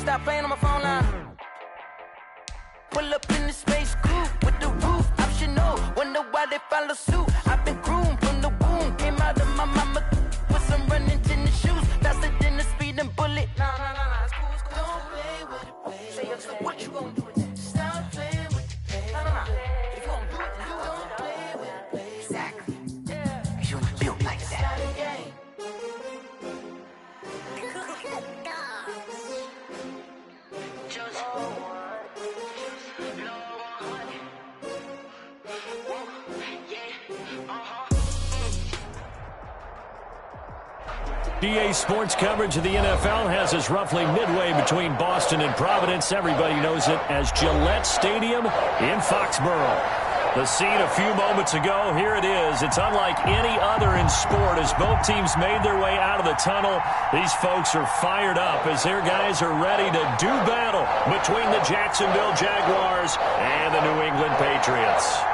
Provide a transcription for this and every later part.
Stop playing on my phone line. Pull up in the space coupe with the roof optional. Wonder why they follow suit. I've been groomed from the womb. Came out of my mama with some running tennis shoes. Faster than the speeding bullet. Nah, it's cool, it's cool. Don't play with it, play. Say what you gonna do with that? Stop playing with the play. Nah. If you gonna do it, then you don't play with it, play. Exactly. Yeah. You was built like that. DA Sports coverage of the NFL has us roughly midway between Boston and Providence. Everybody knows it as Gillette Stadium in Foxborough. The scene a few moments ago, here it is. It's unlike any other in sport as both teams made their way out of the tunnel. These folks are fired up as their guys are ready to do battle between the Jacksonville Jaguars and the New England Patriots.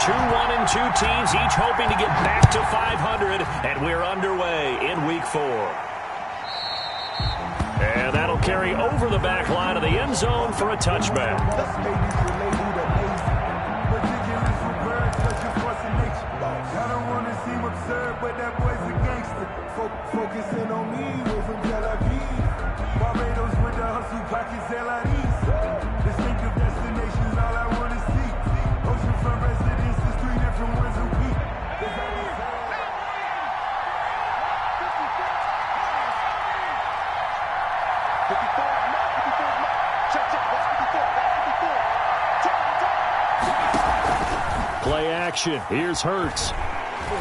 2-1 and 2 teams, each hoping to get back to 500, and we're underway in Week 4. And that'll carry over the back line of the end zone for a touchback. I don't want to seem absurd, but that boy's a gangster. Focusing on me, way from Tel Aviv. Barbados with the hustle pockets, LIDs. Distinctive destinations, all I want to see. Oceanfront residences, 3 different ones a week. Play action. Here's Hurts.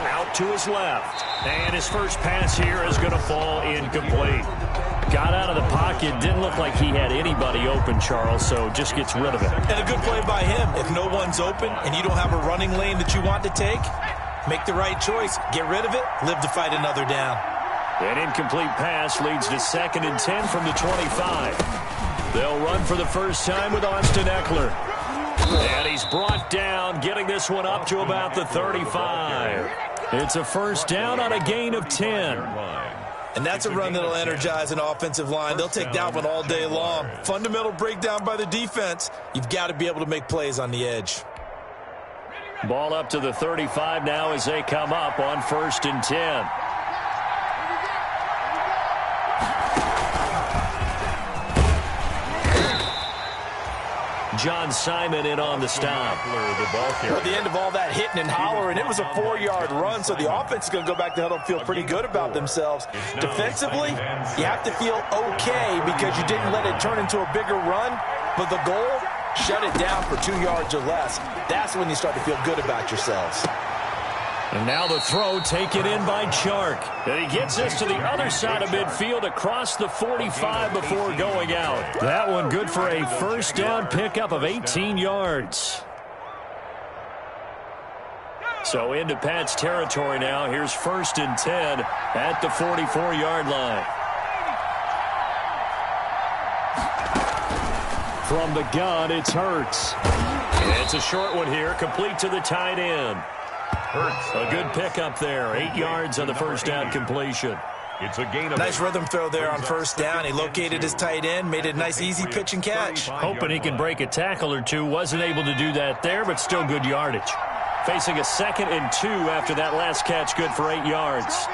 Out to his left. And his first pass here is going to fall incomplete. Got out of the pocket. Didn't look like he had anybody open, Charles, so just gets rid of it. And a good play by him. If no one's open and you don't have a running lane that you want to take, make the right choice. Get rid of it. Live to fight another down. An incomplete pass leads to 2nd and 10 from the 25. They'll run for the first time with Austin Eckler. And he's brought down, getting this one up to about the 35. It's a first down on a gain of 10. And that's a run that'll energize an offensive line. They'll take that one all day long. Fundamental breakdown by the defense. You've got to be able to make plays on the edge. Ball up to the 35 now as they come up on 1st and 10. John Simon in on the stop. At the end of all that hitting and hollering, it was a 4-yard run, so the offense is going to go back to huddle and feel pretty good about themselves. Defensively, you have to feel okay because you didn't let it turn into a bigger run, but the goal, shut it down for 2 yards or less. That's when you start to feel good about yourselves. And now the throw taken in by Chark. And he gets this to the other side of midfield across the 45 before going out. That one good for a first down pickup of 18 yards. So into Pat's territory now. Here's 1st and 10 at the 44-yard line. From the gun, it's Hurts. It's a short one here, complete to the tight end. A good pickup there. 8 yards on the first down completion. It's a gain of nice rhythm throw there on first down. He located his tight end, made it a nice easy pitch and catch. Hoping he can break a tackle or two. Wasn't able to do that there, but still good yardage. Facing a 2nd and 2 after that last catch, good for 8 yards.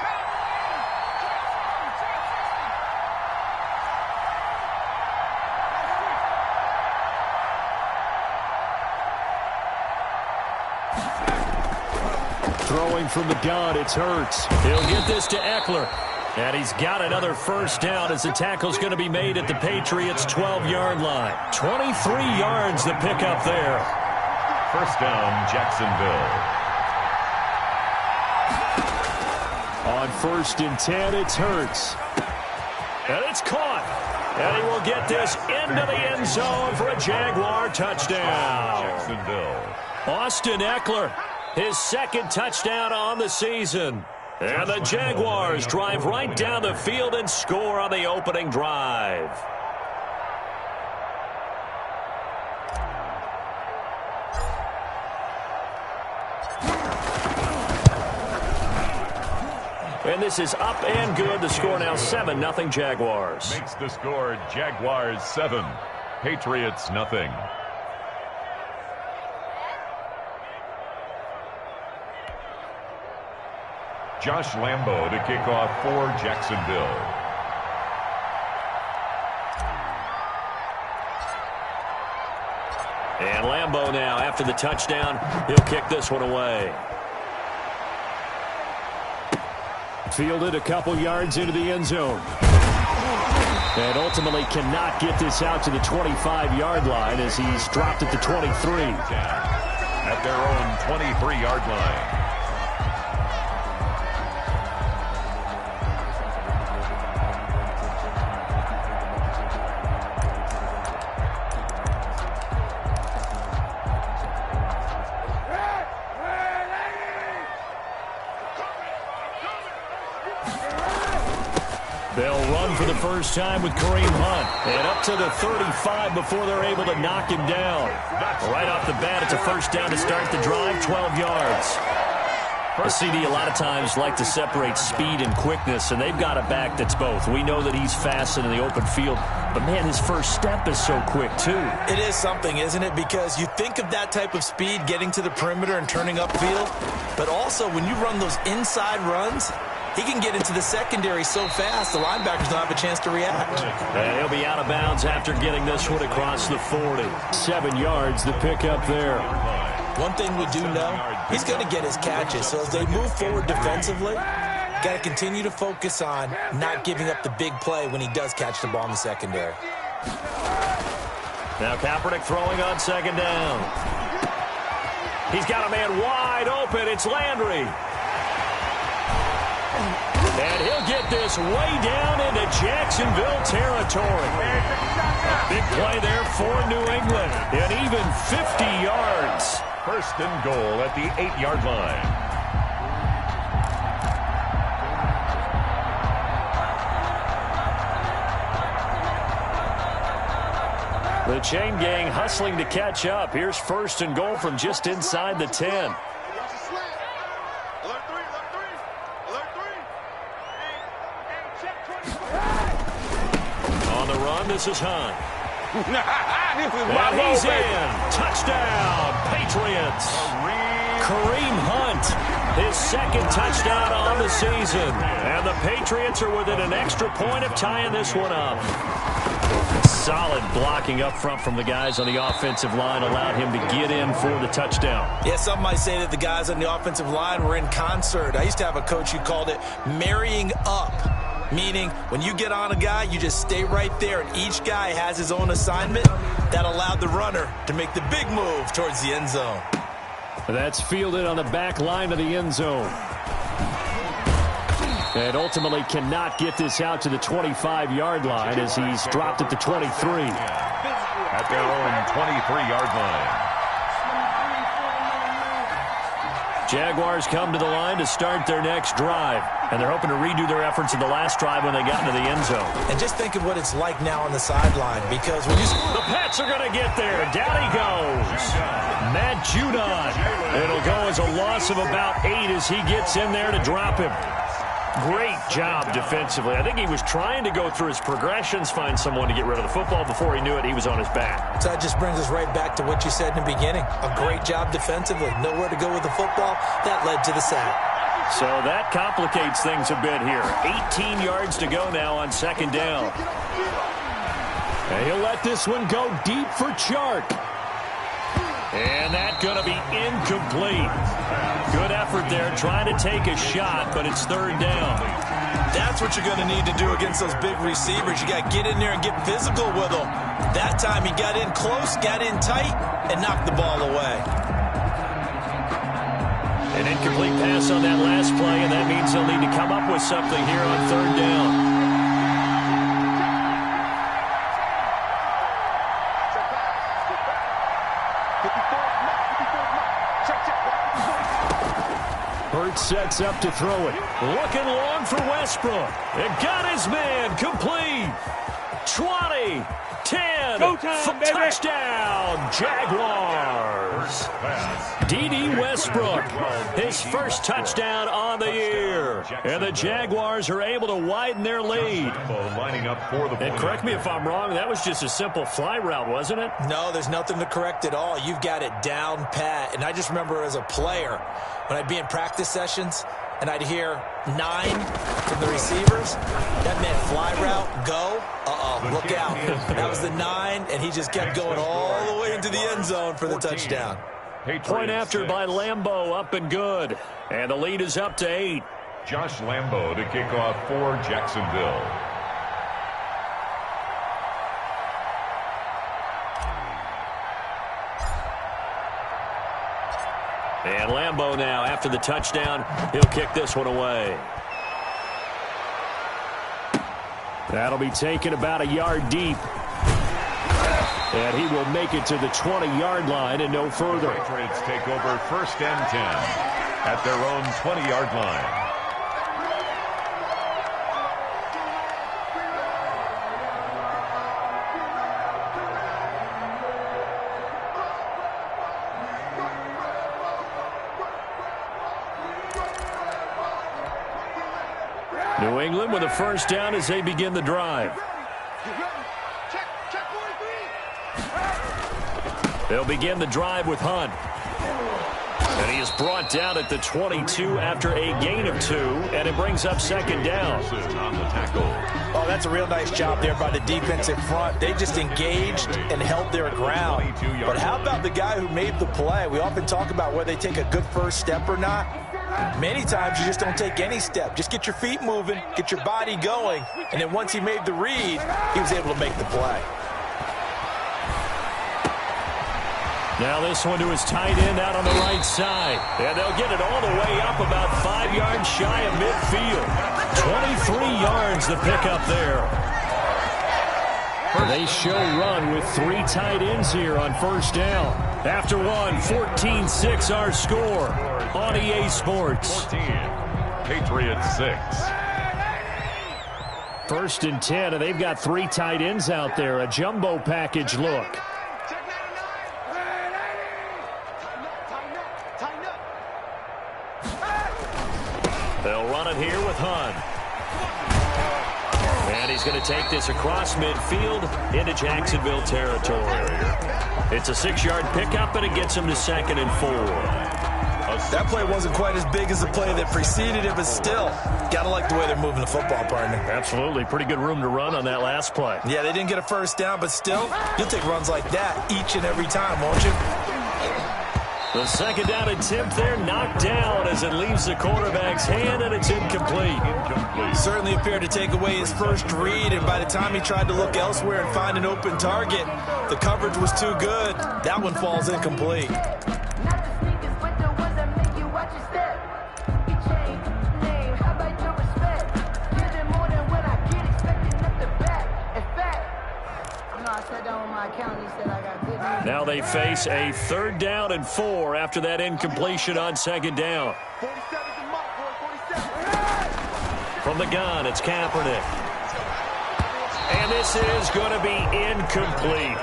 Throwing from the gun, it's Hurts. He'll get this to Eckler. And he's got another first down as the tackle's going to be made at the Patriots' 12-yard line. 23 yards the pickup there. First down, Jacksonville. On 1st and 10, it's Hurts. And it's caught. And he will get this into the end zone for a Jaguar touchdown. Jacksonville. Austin Eckler, his 2nd touchdown on the season. And the Jaguars drive right down the field and score on the opening drive. And this is up and good. The score now 7-0 Jaguars. Makes the score Jaguars 7, Patriots nothing. Josh Lambo to kick off for Jacksonville. And Lambo now, after the touchdown, he'll kick this one away. Fielded a couple yards into the end zone. And ultimately cannot get this out to the 25-yard line as he's dropped at the 23. At their own 23-yard line. They'll run for the first time with Kareem Hunt. And up to the 35 before they're able to knock him down. Right off the bat, it's a first down to start the drive, 12 yards. The CD a lot of times like to separate speed and quickness, and they've got a back that's both. We know that he's fast in the open field, but, man, his first step is so quick, too. It is something, isn't it? Because you think of that type of speed getting to the perimeter and turning upfield, but also when you run those inside runs, he can get into the secondary so fast, the linebackers don't have a chance to react. And he'll be out of bounds after getting this one across the 40. 7 yards, the pickup there. One thing we do know, he's going to get his catches. So as they move forward defensively, got to continue to focus on not giving up the big play when he does catch the ball in the secondary. Now Kaepernick throwing on second down. He's got a man wide open. It's Landry. And he'll get this way down into Jacksonville territory. A big play there for New England. And even 50 yards. First and goal at the 8-yard line. The chain gang hustling to catch up. Here's first and goal from just inside the 10. On the run, this is Hunt. And he's in. Touchdown, Patriots. Kareem Hunt, his second touchdown on the season. And the Patriots are within an extra point of tying this one up. Solid blocking up front from the guys on the offensive line allowed him to get in for the touchdown. Yeah, some might say that the guys on the offensive line were in concert. I used to have a coach who called it marrying up. Meaning, when you get on a guy, you just stay right there, and each guy has his own assignment. That allowed the runner to make the big move towards the end zone. That's fielded on the back line of the end zone. And ultimately cannot get this out to the 25-yard line as he's dropped at the 23. At their own 23-yard line. Jaguars come to the line to start their next drive. And they're hoping to redo their efforts in the last drive when they got into the end zone. And just think of what it's like now on the sideline, because when you... The Pats are going to get there. Down he goes. Matt Judon. It'll go as a loss of about 8 as he gets in there to drop him. Great job defensively. I think he was trying to go through his progressions, find someone to get rid of the football. Before he knew it, he was on his back. So that just brings us right back to what you said in the beginning. A great job defensively. Nowhere to go with the football. That led to the sack. So that complicates things a bit here. 18 yards to go now on second down. And he'll let this one go deep for Chark. And that's going to be incomplete. Good effort there, trying to take a shot, but it's third down. That's what you're going to need to do against those big receivers. You got to get in there and get physical with them. That time he got in close, got in tight, and knocked the ball away. An incomplete pass on that last play, and that means they'll need to come up with something here on third down. Sets up to throw it. Looking long for Westbrook. It got his man complete. 20, 10, touchdown, Jaguars. D.D. Westbrook, his first touchdown on the year. And the Jaguars are able to widen their lead. And correct me if I'm wrong, that was just a simple fly route, wasn't it? No, there's nothing to correct at all. You've got it down pat. And I just remember as a player, when I'd be in practice sessions, and I'd hear 9 from the receivers, that meant fly route, go, look out. That was the 9, and he just kept going all the way into the end zone for the touchdown. Point after by Lambeau, up and good. And the lead is up to 8. Josh Lambeau to kick off for Jacksonville. And Lambeau now, after the touchdown, he'll kick this one away. That'll be taken about a yard deep. And he will make it to the 20-yard line and no further. The Patriots take over 1st and 10 at their own 20-yard line. New England with a first down as they begin the drive. They'll begin the drive with Hunt. And he is brought down at the 22 after a gain of 2, and it brings up 2nd down. On the tackle. Oh, that's a real nice job there by the defensive front. They just engaged and held their ground. But how about the guy who made the play? We often talk about whether they take a good first step or not. Many times you just don't take any step. Just get your feet moving, get your body going, and then once he made the read, he was able to make the play. Now this one to his tight end out on the right side. And they'll get it all the way up about 5 yards shy of midfield. 23 yards the pickup there. They show run with 3 tight ends here on first down. After one, 14-6 our score on EA Sports. 14, Patriots 6. 1st and 10, and they've got 3 tight ends out there. A jumbo package look. They'll run it here with Hunt. And he's going to take this across midfield into Jacksonville territory. It's a 6-yard pickup, and it gets him to 2nd and 4. That play wasn't quite as big as the play that preceded it, but still, got to like the way they're moving the football, partner. Absolutely. Pretty good room to run on that last play. Yeah, they didn't get a first down, but still, you'll take runs like that each and every time, won't you? The 2nd down attempt there knocked down as it leaves the quarterback's hand, and it's incomplete. Certainly appeared to take away his first read, and by the time he tried to look elsewhere and find an open target, the coverage was too good. That one falls incomplete. Now they face a 3rd down and 4 after that incompletion on 2nd down. From the gun, it's Kaepernick. And this is going to be incomplete.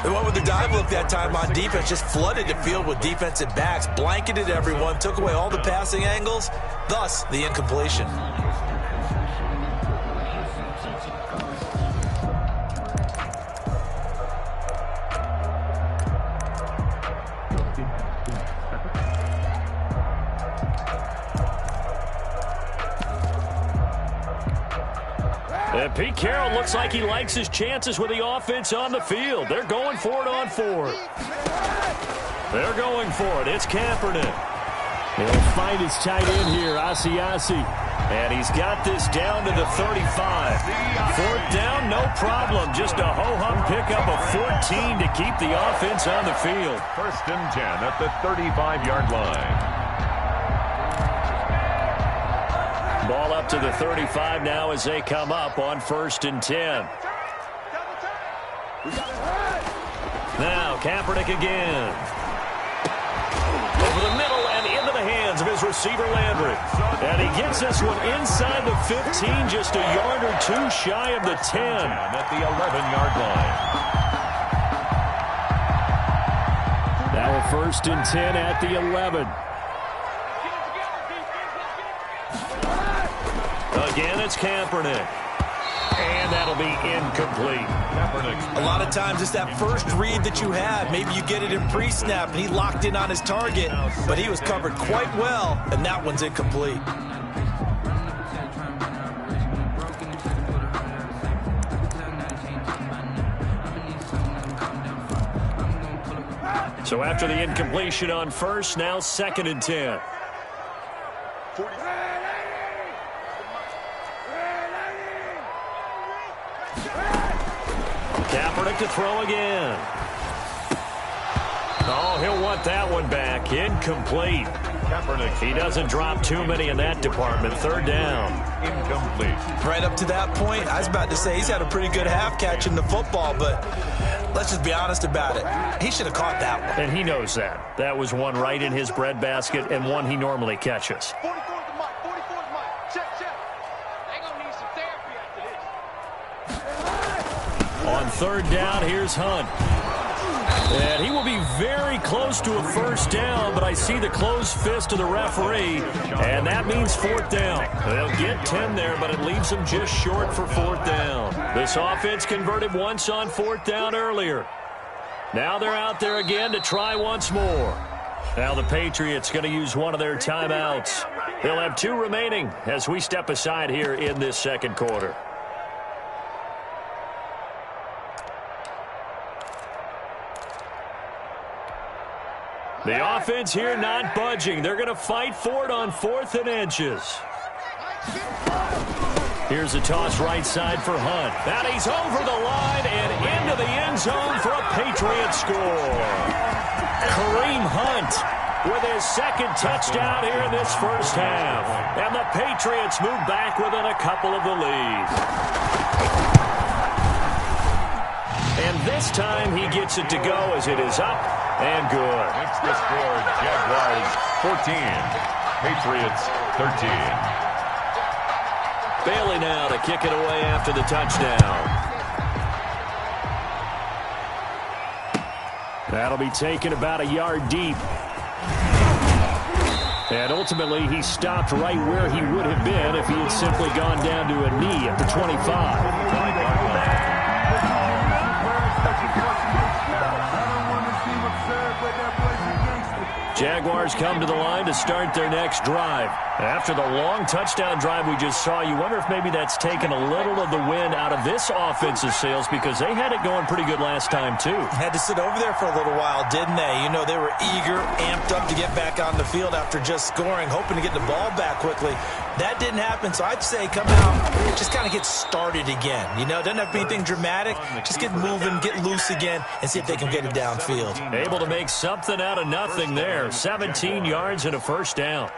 And what with the dive look that time on defense, just flooded the field with defensive backs, blanketed everyone, took away all the passing angles, thus the incompletion. And Pete Carroll looks like he likes his chances with the offense on the field. They're going for it on 4th. They're going for it. It's Kaepernick. He'll find his tight end here, Asiasi. And he's got this down to the 35. 4th down, no problem. Just a ho-hum pickup of 14 to keep the offense on the field. 1st and 10 at the 35-yard line. Ball up to the 35 now as they come up on 1st and 10. Now Kaepernick again. Over the middle and into the hands of his receiver Landry. And he gets this one inside the 15, just a yard or two shy of the 10. At the 11-yard line. Now a 1st and 10 at the 11. Again, it's Kaepernick. And that'll be incomplete. A lot of times it's that first read that you have. Maybe you get it in pre-snap, and he locked in on his target, but he was covered quite well, and that one's incomplete. So after the incompletion on 1st, now 2nd and 10. Kaepernick to throw again. Oh, he'll want that one back. Incomplete. Kaepernick. He doesn't drop too many in that department. 3rd down. Incomplete. Right up to that point, I was about to say he's had a pretty good half catching the football, but let's just be honest about it. He should have caught that one. And he knows that. That was one right in his breadbasket and one he normally catches. 44's the mic. 44's the mic. Check. They gonna need some therapy after this. On 3rd down, here's Hunt. And he will be very close to a 1st down, but I see the closed fist of the referee, and that means 4th down. They'll get 10 there, but it leaves them just short for 4th down. This offense converted once on 4th down earlier. Now they're out there again to try once more. Now the Patriots going to use one of their timeouts. They'll have 2 remaining as we step aside here in this 2nd quarter. The offense here not budging. They're going to fight for it on 4th and inches. Here's a toss right side for Hunt. And he's over the line and into the end zone for a Patriot score. Kareem Hunt with his 2nd touchdown here in this 1st half. And the Patriots move back within a couple of the lead. And this time he gets it to go as it is up and good. It's the score. Jaguars 14. Patriots 13. Bailey now to kick it away after the touchdown. That'll be taken about a yard deep. And ultimately, he stopped right where he would have been if he had simply gone down to a knee at the 25. Jaguars come to the line to start their next drive. After the long touchdown drive we just saw, you wonder if maybe that's taken a little of the wind out of this offensive sails because they had it going pretty good last time, too. Had to sit over there for a little while, didn't they? You know, they were eager, amped up to get back on the field after just scoring, hoping to get the ball back quickly. That didn't happen, so I'd say come out, just kind of get started again. You know, it doesn't have to be anything dramatic. Just get moving, get loose again, and see if they can get it downfield. Able to make something out of nothing there. 17 yards and a 1st down.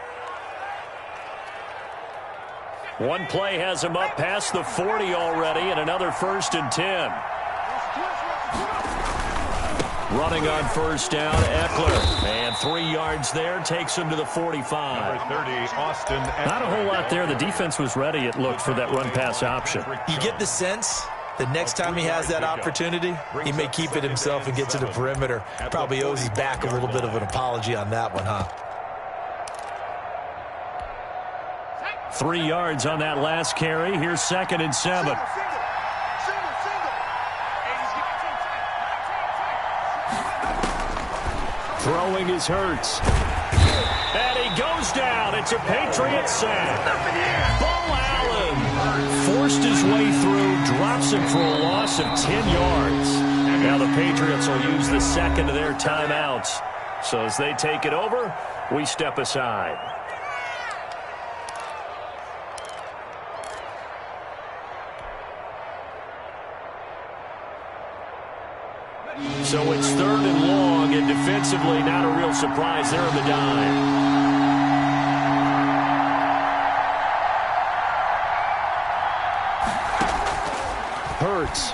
One play has him up past the 40 already, and another 1st and 10. Running on 1st down, Eckler. And 3 yards there takes him to the 45. Number 30, Austin Eckler. Not a whole lot there. The defense was ready, it looked, for that run-pass option. You get the sense the next time he has that opportunity, he may keep it himself and get to the perimeter. Probably owes his back a little bit of an apology on that one, huh? 3 yards on that last carry. Here's 2nd and 7. Throwing is Hurts. And he goes down. It's a Patriot sack. Bo Allen forced his way through, drops him for a loss of 10 yards. Now the Patriots will use the 2nd of their timeouts. So as they take it over, we step aside. So it's 3rd and long, and defensively not a real surprise there on the dime. Hurts.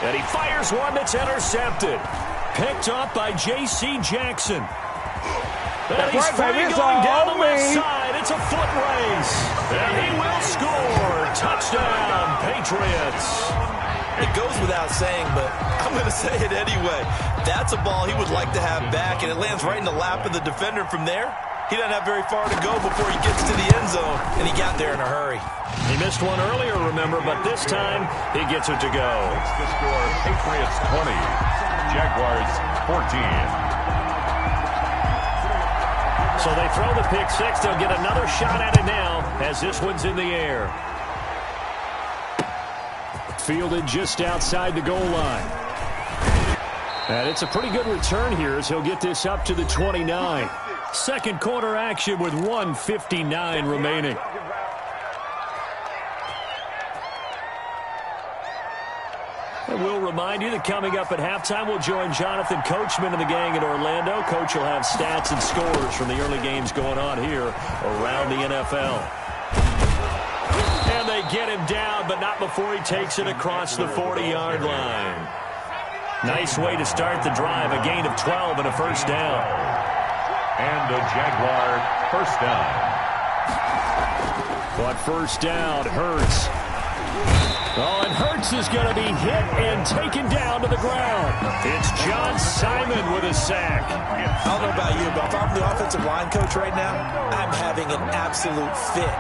And he fires one that's intercepted. Picked up by J.C. Jackson. And he's free going down the left side. And he will score. Touchdown, Patriots. It goes without saying, but I'm going to say it anyway. That's a ball he would like to have back, and it lands right in the lap of the defender from there. He doesn't have very far to go before he gets to the end zone, and he got there in a hurry. He missed one earlier, remember, but this time he gets it to go. It's the score, Patriots 20, Jaguars 14. So they throw the pick six. They'll get another shot at it now as this one's in the air. Fielded just outside the goal line. And it's a pretty good return here as he'll get this up to the 29. Second quarter action with 1:59 remaining. And we'll remind you that coming up at halftime, we'll join Jonathan Coachman and the gang in Orlando. Coach will have stats and scores from the early games going on here around the NFL. And they get him down, but not before he takes it across the 40-yard line. Nice way to start the drive, a gain of 12 and a first down. And a Jaguar first down. But first down, Hurts. Oh, and Hurts is going to be hit and taken down to the ground. It's John Simon with a sack. I don't know about you, but if I'm the offensive line coach right now, I'm having an absolute fit.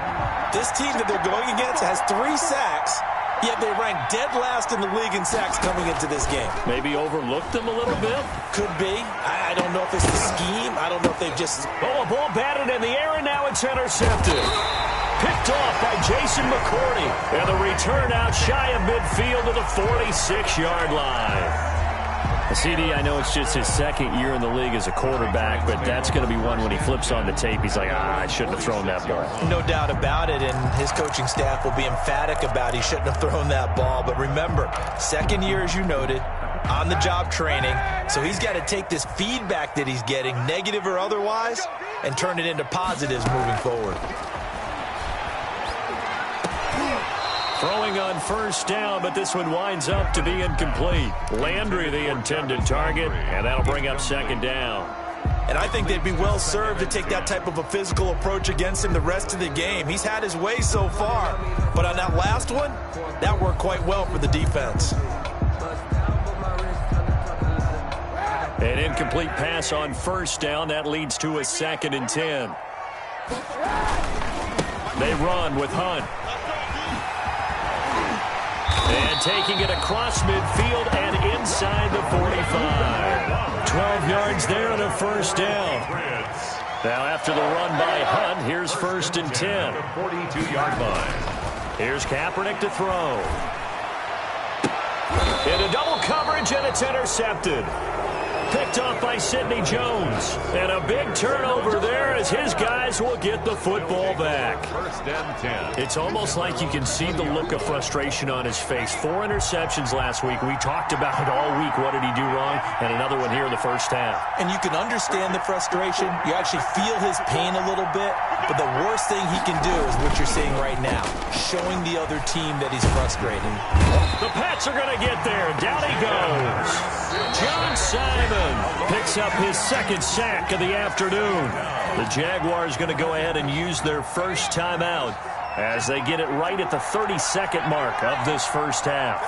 This team that they're going against has 3 sacks, yet they rank dead last in the league in sacks coming into this game. Maybe overlooked them a little bit. Could be. I don't know if it's the scheme. I don't know if they've just... Oh, a ball batted in the air, and now it's intercepted. Picked off by Jason McCourty. And the return out shy of midfield to the 46-yard line. CD, I know it's just his second year in the league as a quarterback, but that's going to be one when he flips on the tape. He's like, I shouldn't have thrown that ball. No doubt about it, and his coaching staff will be emphatic about he shouldn't have thrown that ball. But remember, second year, as you noted, on-the-job training, so he's got to take this feedback that he's getting, negative or otherwise, and turn it into positives moving forward. Throwing on first down, but this one winds up to be incomplete. Landry, the intended target, and that'll bring up second down. And I think they'd be well served to take that type of a physical approach against him the rest of the game. He's had his way so far, but on that last one, that worked quite well for the defense. An incomplete pass on first down. That leads to a 2nd and 10. They run with Hunt. And taking it across midfield and inside the 45. 12 yards there and a first down. Now after the run by Hunt, here's 1st and 10. 42-yard line. Here's Kaepernick to throw. Into double coverage, and it's intercepted. Picked off by Sidney Jones. And a big turnover there as his guys will get the football back. 1st and 10. It's almost like you can see the look of frustration on his face. 4 interceptions last week. We talked about it all week. What did he do wrong? And another one here in the first half. And you can understand the frustration. You actually feel his pain a little bit. But the worst thing he can do is what you're seeing right now, showing the other team that he's frustrated. The Pats are going to get there. Down he goes. John Simon picks up his 2nd sack of the afternoon. The Jaguars going to go ahead and use their first timeout as they get it right at the 32nd mark of this first half.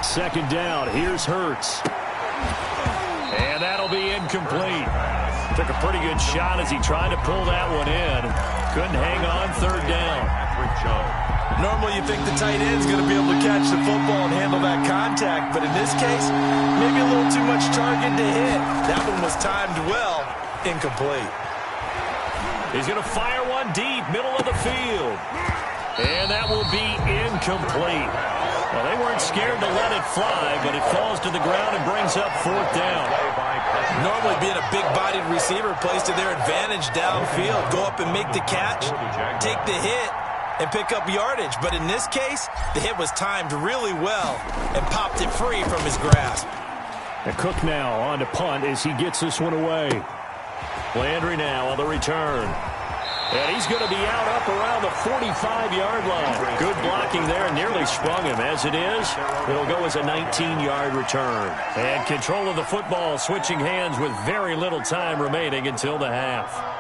Second down. Here's Hurts. And that'll be incomplete. Took a pretty good shot as he tried to pull that one in. Couldn't hang on 3rd down. Normally you think the tight end's going to be able to catch the football and handle that contact, but in this case, maybe a little too much target to hit. That one was timed well, incomplete. He's going to fire one deep, middle of the field. And that will be incomplete. Well, they weren't scared to let it fly, but it falls to the ground and brings up 4th down. Normally being a big-bodied receiver plays to their advantage downfield. Go up and make the catch, take the hit, and pick up yardage. But in this case, the hit was timed really well and popped it free from his grasp. And Cook now on to punt as he gets this one away. Landry now on the return. And he's going to be out up around the 45-yard line. Good blocking there, nearly sprung him. As it is, it'll go as a 19-yard return. And control of the football switching hands with very little time remaining until the half.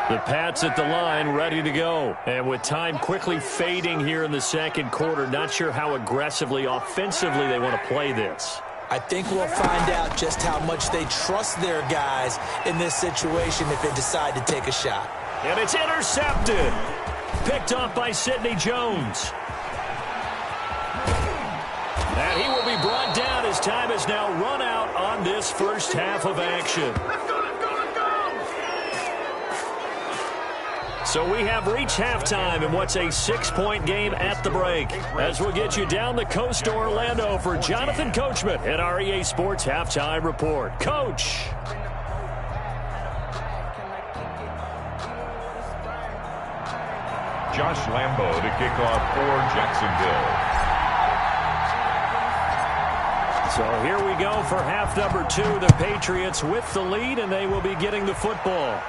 The Pats at the line, ready to go. And with time quickly fading here in the second quarter, not sure how aggressively, offensively they want to play this. I think we'll find out just how much they trust their guys in this situation if they decide to take a shot. And it's intercepted. Picked off by Sidney Jones. And he will be brought down as time has now run out on this first half of action. So we have reached halftime in what's a 6-point game at the break. As we'll get you down the coast to Orlando for Jonathan Coachman at our EA Sports Halftime Report. Coach. Josh Lambo to kick off for Jacksonville. So here we go for half number 2. The Patriots with the lead, and they will be getting the football.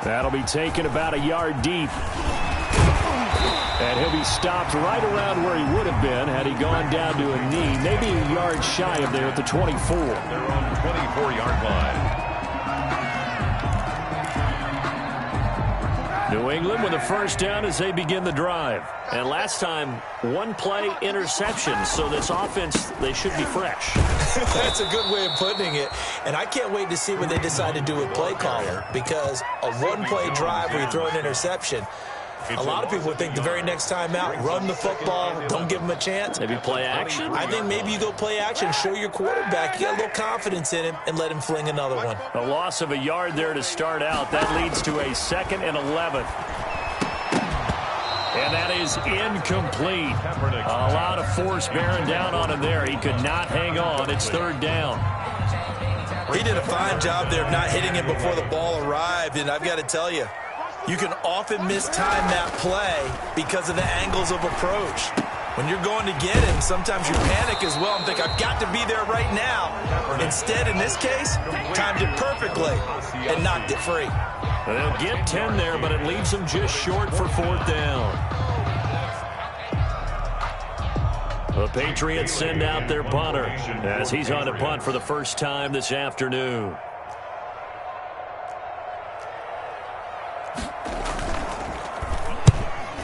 That'll be taken about a yard deep. And he'll be stopped right around where he would have been had he gone down to a knee, maybe a yard shy of there at the 24. Their own 24-yard line. New England with a first down as they begin the drive. And last time, one play interception, so this offense, they should be fresh. That's a good way of putting it. And I can't wait to see what they decide to do with play calling, because a one-play drive where you throw an interception, a lot of people would think the very next time out, run the football, don't give them a chance. Maybe play action? I think maybe you go play action, show your quarterback, you got a little confidence in him, and let him fling another one. A loss of a yard there to start out. That leads to a 2nd and 11. And that is incomplete. A lot of force bearing down on him there. He could not hang on. It's 3rd down. He did a fine job there of not hitting it before the ball arrived, and I've got to tell you, you can often mistime that play because of the angles of approach. When you're going to get him, sometimes you panic as well and think, I've got to be there right now. Instead, in this case, timed it perfectly and knocked it free. They'll get 10 there, but it leaves them just short for 4th down. The Patriots send out their punter as he's on a punt for the first time this afternoon.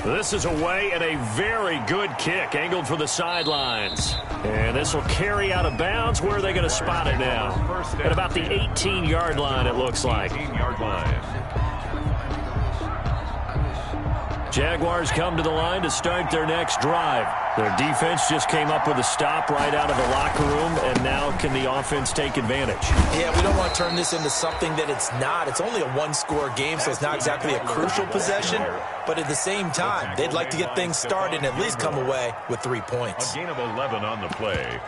This is away and a very good kick angled for the sidelines. And this will carry out of bounds. Where are they going to spot it now? At about the 18-yard line, it looks like. 18-yard line. Jaguars come to the line to start their next drive. Their defense just came up with a stop right out of the locker room, and now can the offense take advantage? Yeah, we don't want to turn this into something that it's not. It's only a one-score game, so it's not exactly a crucial possession. But at the same time, they'd like to get things started and at least come away with 3 points. A gain of 11 on the play.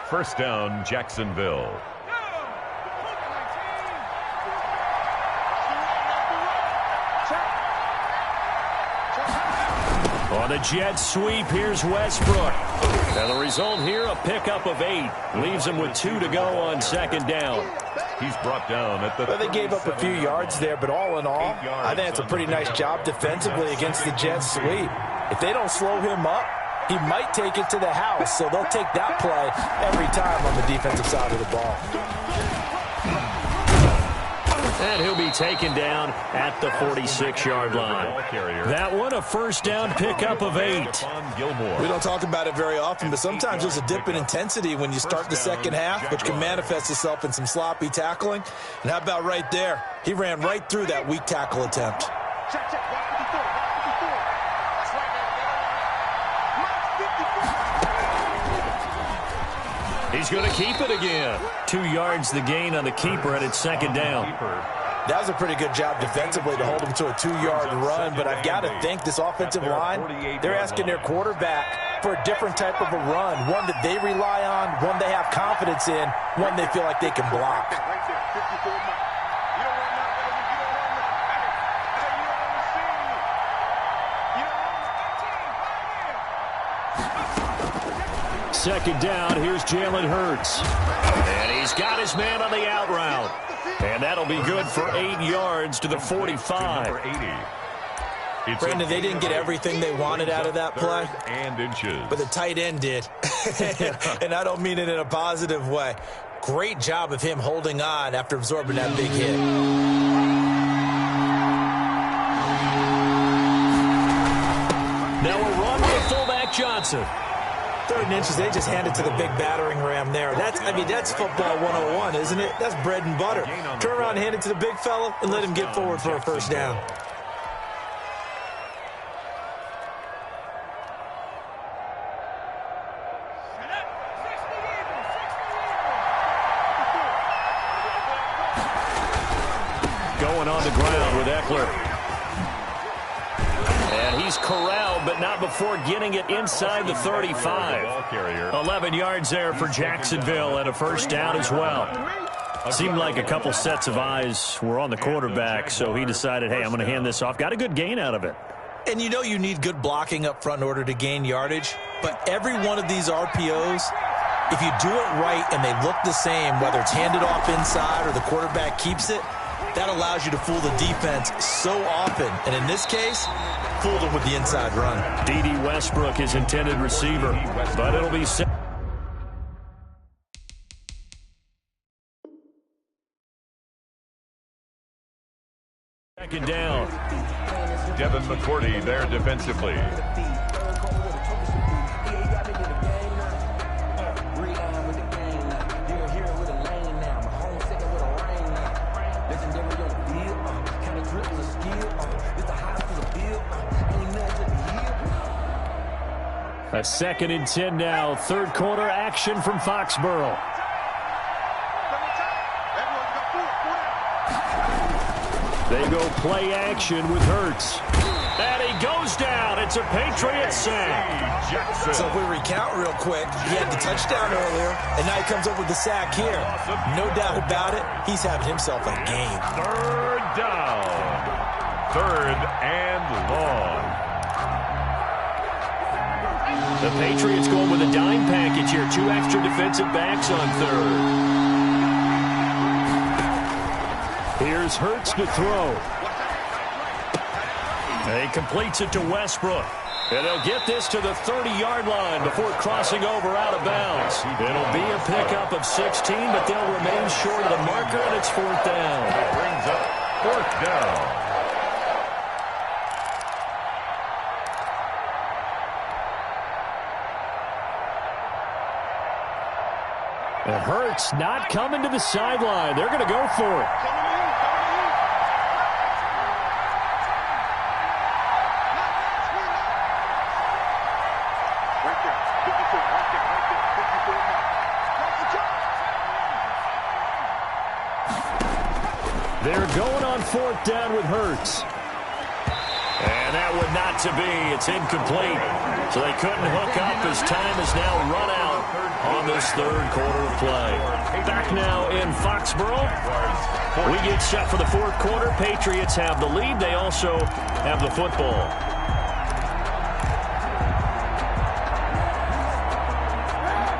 First down, Jacksonville. On the jet sweep, here's Westbrook. And the result here, a pickup of 8. Leaves him with 2 to go on 2nd down. He's brought down at the... Well, they gave up a few yards there, but all in all, I think it's a pretty nice job defensively against the jet sweep. If they don't slow him up, he might take it to the house, so they'll take that play every time on the defensive side of the ball. And he'll be taken down at the 46-yard line. That one, a first down pickup of 8. We don't talk about it very often, but sometimes there's a dip in intensity when you start the second half, which can manifest itself in some sloppy tackling. And how about right there? He ran right through that weak tackle attempt. He's going to keep it again. 2 yards the gain on the keeper, and it's 2nd down. That was a pretty good job defensively to hold him to a 2-yard run, but I've got to think this offensive line, they're asking their quarterback for a different type of a run, one that they rely on, one they have confidence in, one they feel like they can block. second down. Here's Jalen Hurts. And he's got his man on the out route. And that'll be good for 8 yards to the 45. Brandon, they didn't get everything they wanted out of that play, but the tight end did. And I don't mean it in a positive way. Great job of him holding on after absorbing that big hit. Now a run with fullback Johnson. 3rd and inches, they just handed to the big battering ram there. That's football 101, isn't it? That's bread and butter. Turn around and hand it to the big fella and let him get forward for a first down. Going on the ground with Eckler. And he's corralled, but not before getting it inside the 35. 11 yards there for Jacksonville and a first down as well. Seemed like a couple sets of eyes were on the quarterback, so he decided, hey, I'm going to hand this off. Got a good gain out of it. And you know you need good blocking up front in order to gain yardage, but every one of these RPOs, if you do it right and they look the same, whether it's handed off inside or the quarterback keeps it, that allows you to fool the defense so often. And in this case, fooled them with the inside run. D.D. Westbrook, his intended receiver, but it'll be set. Second down. Devin McCourty there defensively. A 2nd and 10 now. 3rd quarter action from Foxborough. They go play action with Hurts. And he goes down. It's a Patriot sack. So if we recount real quick, he had the touchdown earlier, and now he comes up with the sack here. No doubt about it, he's having himself a game. 3rd down. 3rd and long. The Patriots going with a dime package here. 2 extra defensive backs on 3rd. Here's Hurts to throw. And he completes it to Westbrook. And they'll get this to the 30-yard line before crossing over out of bounds. It'll be a pickup of 16, but they'll remain short of the marker, and it's 4th down. It brings up 4th down. And Hurts not coming to the sideline. They're going to go for it. They're going on 4th down with Hurts. And that would not to be. It's incomplete. So they couldn't hook up as time is now run out on this 3rd quarter of play. Back now in Foxborough. We get set for the 4th quarter. Patriots have the lead. They also have the football.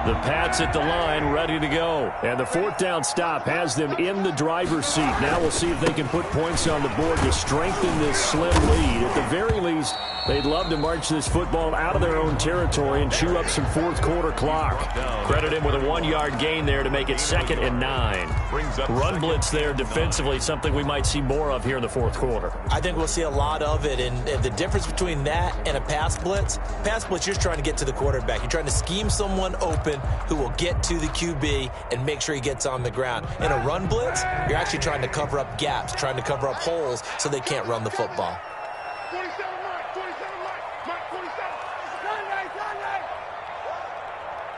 The Pats at the line, ready to go. And the 4th down stop has them in the driver's seat. Now we'll see if they can put points on the board to strengthen this slim lead. At the very least, they'd love to march this football out of their own territory and chew up some 4th quarter clock. Credit him with a 1-yard gain there to make it 2nd and 9. Run blitz there defensively, something we might see more of here in the 4th quarter. I think we'll see a lot of it, and the difference between that and a pass blitz, you're just trying to get to the quarterback. You're trying to scheme someone open who will get to the QB and make sure he gets on the ground. In a run blitz, you're actually trying to cover up gaps, trying to cover up holes so they can't run the football.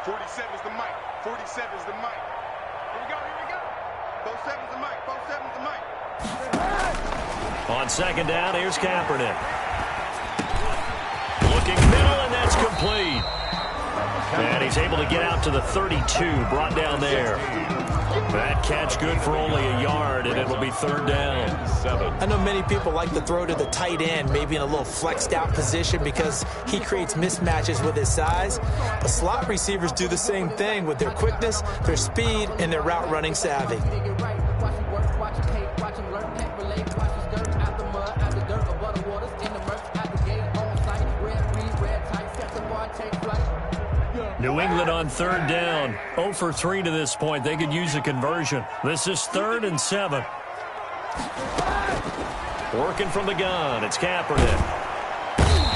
47 is the mic. 47 is the mic. Here we go. 47 is the mic. 47 is the mic. On 2nd down, here's Kaepernick. Looking middle, and that's complete. And he's able to get out to the 32, brought down there. That catch good for only a yard, and it'll be third down. I know many people like to throw to the tight end, maybe in a little flexed out position because he creates mismatches with his size. But slot receivers do the same thing with their quickness, their speed, and their route running savvy. New England on third down. 0 for 3 to this point. They could use a conversion. This is 3rd and 7. Working from the gun. It's Kaepernick.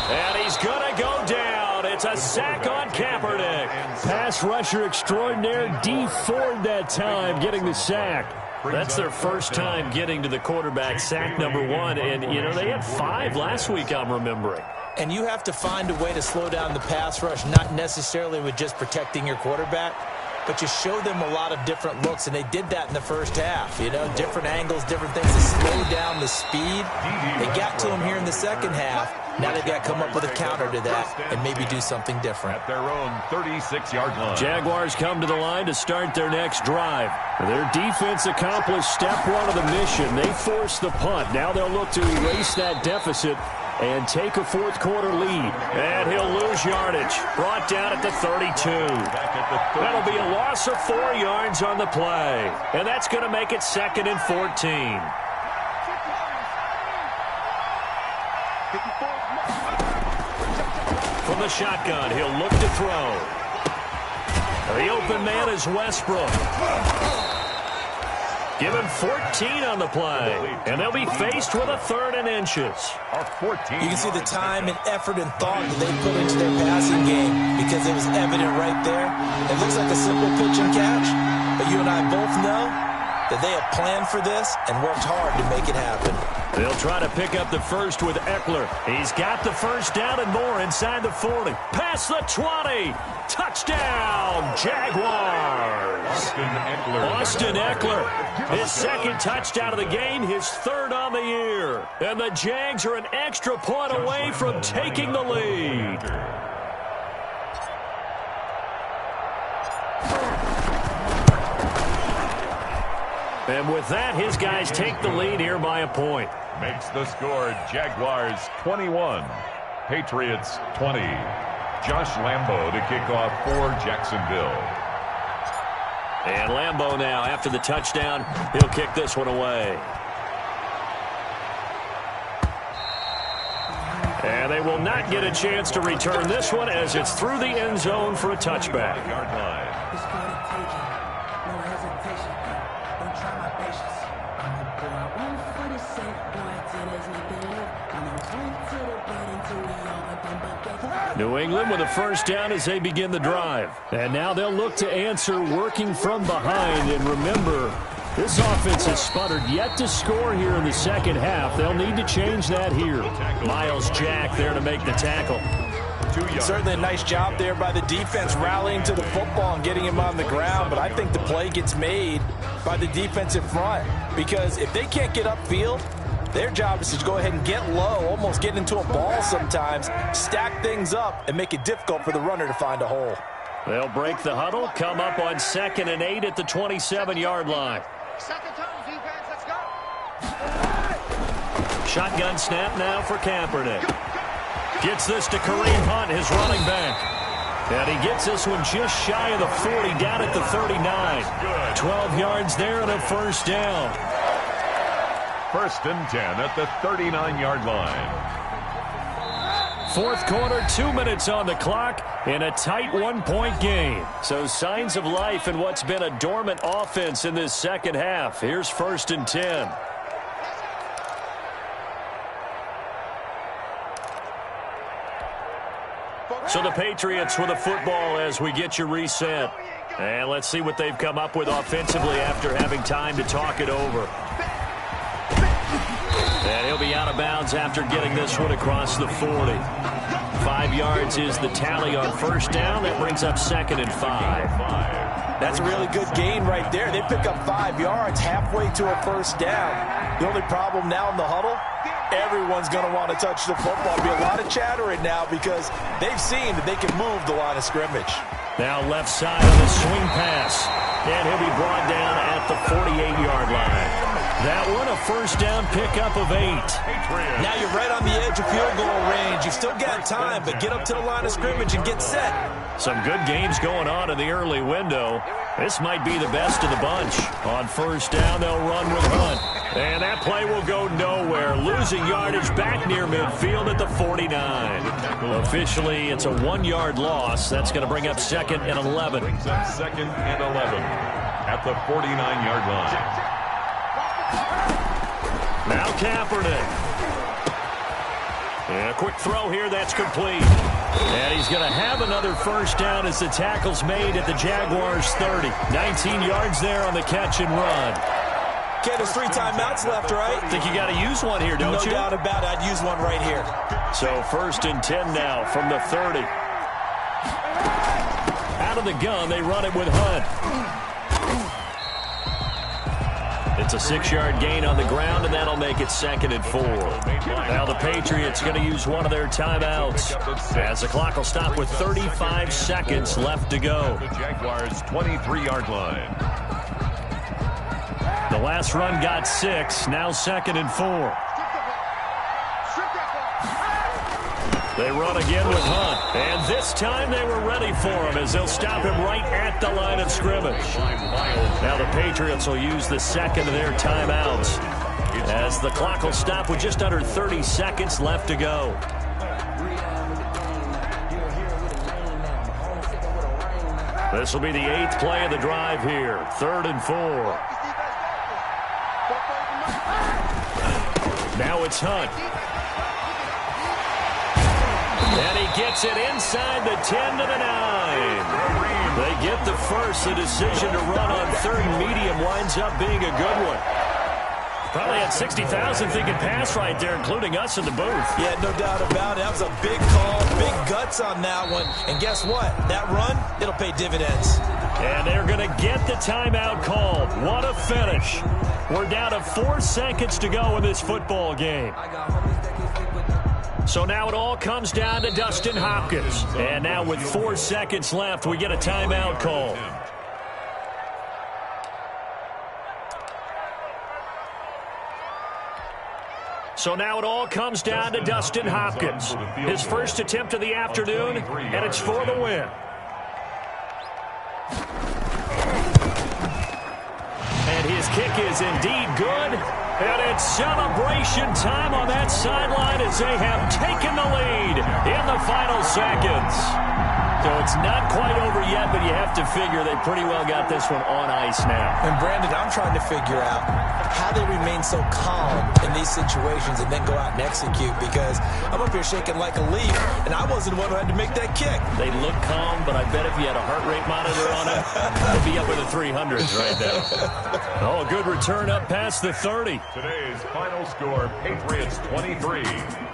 And he's going to go down. It's a sack on Kaepernick. Pass rusher extraordinaire. D Ford that time getting the sack. That's their first time getting to the quarterback, sack number 1. And, you know, they had 5 last week, I'm remembering. And you have to find a way to slow down the pass rush, not necessarily with just protecting your quarterback, but you show them a lot of different looks, and they did that in the first half. You know, different angles, different things to slow down the speed. They got to him here in the second half. Now they've got to come up with a counter to that and maybe do something different. At their own 36-yard line. Jaguars come to the line to start their next drive. Their defense accomplished step 1 of the mission. They forced the punt. Now they'll look to erase that deficit and take a fourth-quarter lead. And he'll lose yardage. Brought down at the 32. That'll be a loss of 4 yards on the play. And that's going to make it 2nd and 14. From the shotgun, he'll look to throw. The open man is Westbrook. Give him 14 on the play, and they'll be faced with a 3rd and inches. You can see the time and effort and thought that they put into their passing game because it was evident right there. It looks like a simple pitch and catch, but you and I both know that they have planned for this and worked hard to make it happen. They'll try to pick up the first with Eckler. He's got the first down and more inside the 40. Past the 20. Touchdown, Jaguars. Austin Eckler. His 2nd touchdown of the game, his 3rd on the year. And the Jags are an extra point away from taking the lead. And with that, his guys take the lead here by a point. Makes the score Jaguars 21, Patriots 20. Josh Lambo to kick off for Jacksonville. And Lambo now, after the touchdown, he'll kick this one away. And they will not get a chance to return this one as it's through the end zone for a touchback. Yard line. New England with a first down as they begin the drive. And now they'll look to answer working from behind. And remember, this offense has sputtered yet to score here in the second half. They'll need to change that here. Miles Jack there to make the tackle. Certainly a nice job there by the defense rallying to the football and getting him on the ground. But I think the play gets made by the defensive front because if they can't get upfield, their job is to go ahead and get low, almost get into a ball sometimes, stack things up, and make it difficult for the runner to find a hole. They'll break the huddle, come up on 2nd and 8 at the 27-yard line. Shotgun snap now for Kaepernick. Gets this to Kareem Hunt, his running back. And he gets this one just shy of the 40, down at the 39. 12 yards there and a first down. 1st and 10 at the 39-yard line. 4th quarter, 2 minutes on the clock in a tight 1-point game. So signs of life in what's been a dormant offense in this second half. Here's 1st and 10. So the Patriots with a football as we get you reset. And let's see what they've come up with offensively after having time to talk it over. And he'll be out of bounds after getting this one across the 40. 5 yards is the tally on first down. That brings up 2nd and 5. That's a really good gain right there. They pick up 5 yards halfway to a first down. The only problem now in the huddle, everyone's going to want to touch the football. There'll be a lot of chattering now because they've seen that they can move the line of scrimmage. Now left side on the swing pass. And he'll be brought down at the 48-yard line. That one, a first down pickup of 8. Now you're right on the edge of field goal range. You've still got time, but get up to the line of scrimmage and get set. Some good games going on in the early window. This might be the best of the bunch. On first down, they'll run with Hunt. And that play will go nowhere. Losing yardage back near midfield at the 49. Officially, it's a 1-yard loss. That's going to bring up 2nd and 11. Brings up 2nd and 11 at the 49-yard line. Now Kaepernick. And a quick throw here, that's complete. And he's going to have another first down as the tackle's made at the Jaguars' 30. 19 yards there on the catch and run. Okay, there's 3 timeouts left, right? Think you got to use one here, don't you? No doubt about it. I'd use one right here. So 1st and 10 now from the 30. Out of the gun, they run it with Hunt. It's a 6-yard gain on the ground, and that'll make it 2nd and 4. Now the Patriots going to use one of their timeouts as the clock will stop with 35 seconds left to go. The Jaguars' 23-yard line. The last run got 6, now 2nd and 4. They run again with Hunt, and this time they were ready for him as they'll stop him right at the line of scrimmage. Now the Patriots will use the 2nd of their timeouts as the clock will stop with just under 30 seconds left to go. This will be the 8th play of the drive here, 3rd and 4. Now it's Hunt. And he gets it inside the 10 to the 9. They get the first. The decision to run on 3rd and medium winds up being a good one. Probably had 60,000 thinking pass right there, including us in the booth. Yeah, no doubt about it. That was a big call, big guts on that one. And guess what? That run, it'll pay dividends. And they're going to get the timeout called. What a finish. We're down to 4 seconds to go in this football game. So now it all comes down to Dustin Hopkins. And now with 4 seconds left, we get a timeout call. So now it all comes down to Dustin Hopkins. His first attempt of the afternoon, and it's for the win. And his kick is indeed good. And it's celebration time on that sideline as they have taken the lead in the final seconds. So it's not quite over yet, but you have to figure they pretty well got this one on ice now. And Brandon, I'm trying to figure out how they remain so calm in these situations and then go out and execute, because I'm up here shaking like a leaf, and I wasn't the one who had to make that kick. They look calm, but I bet if you had a heart rate monitor on it, they'd be up in the 300s right now. Oh, good return up past the 30. Today's final score, Patriots 23.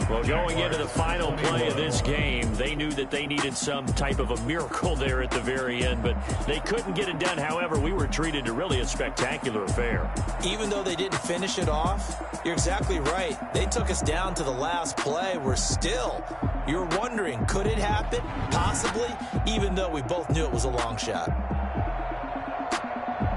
Well, going into the final play of this game, they knew that they needed some type of a miracle there at the very end, but they couldn't get it done. However, we were treated to really a spectacular affair. Even though they didn't finish it off, you're exactly right. They took us down to the last play. We're still, you're wondering, could it happen? Possibly, even though we both knew it was a long shot.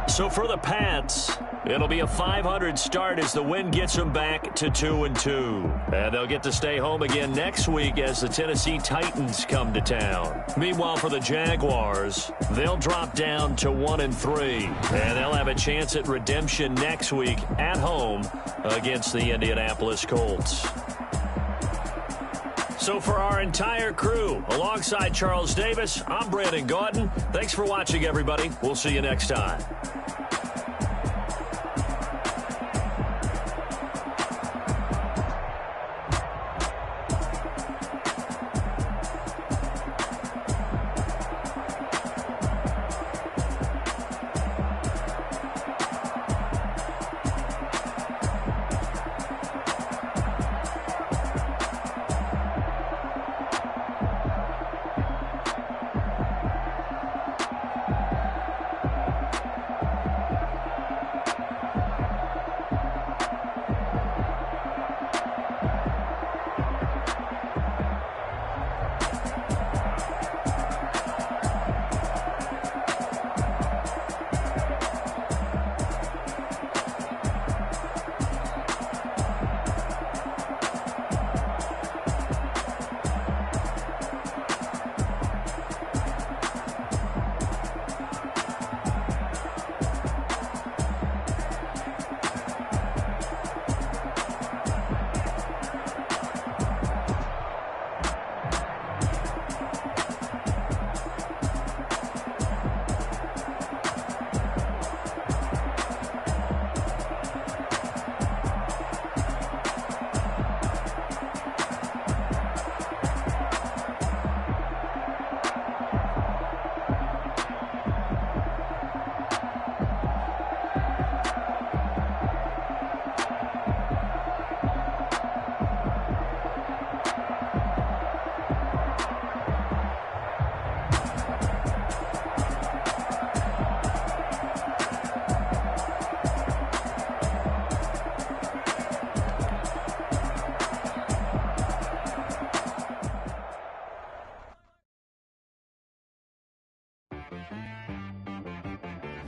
So for the Pats, it'll be a 500 start as the win gets them back to 2-2. And they'll get to stay home again next week as the Tennessee Titans come to town. Meanwhile, for the Jaguars, they'll drop down to 1-3. And they'll have a chance at redemption next week at home against the Indianapolis Colts. So for our entire crew, alongside Charles Davis, I'm Brandon Gaudin. Thanks for watching, everybody. We'll see you next time.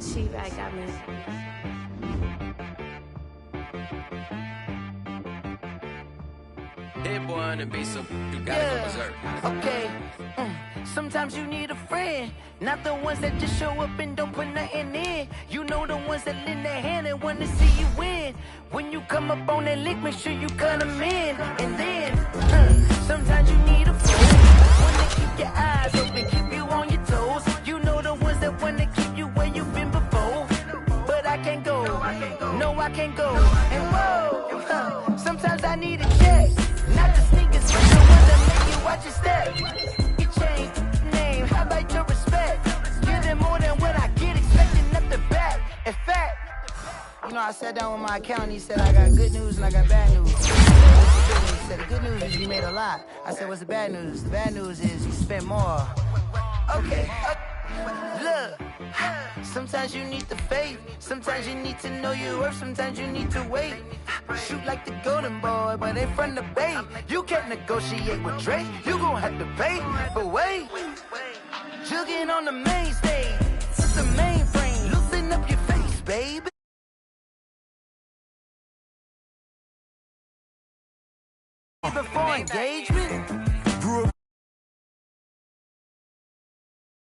She back got me. Hit boy on the beat, so you gotta go berserk. Okay. Sometimes you need a friend, not the ones that just show up and don't put nothing in. You know the ones that lend their hand and want to see you win. When you come up on that lick, make sure you cut them in. And then, sometimes you need a friend, one to keep your eyes open, keep you on your toes. You know the ones that want to keep you where you've been before. But I can't go, no I can't go. And whoa, sometimes I need a check, not the sneakers, but the ones that make you watch your step. You change name, how about your respect? Give them more than what I get, expecting nothing back. In fact, you know, I sat down with my accountant, he said I got good news and I got bad news. He said the good news is you made a lot. I said, what's the bad news? The bad news is you spent more. Okay, look, sometimes you need the faith, sometimes you need to know your worth, sometimes you need to wait. Shoot like the golden boy, but in front of the bay. You can't negotiate with Drake, you gon' have to pay. But wait, jugging on the main stage, it's the mainframe, loosen up your face, baby. Before engagement,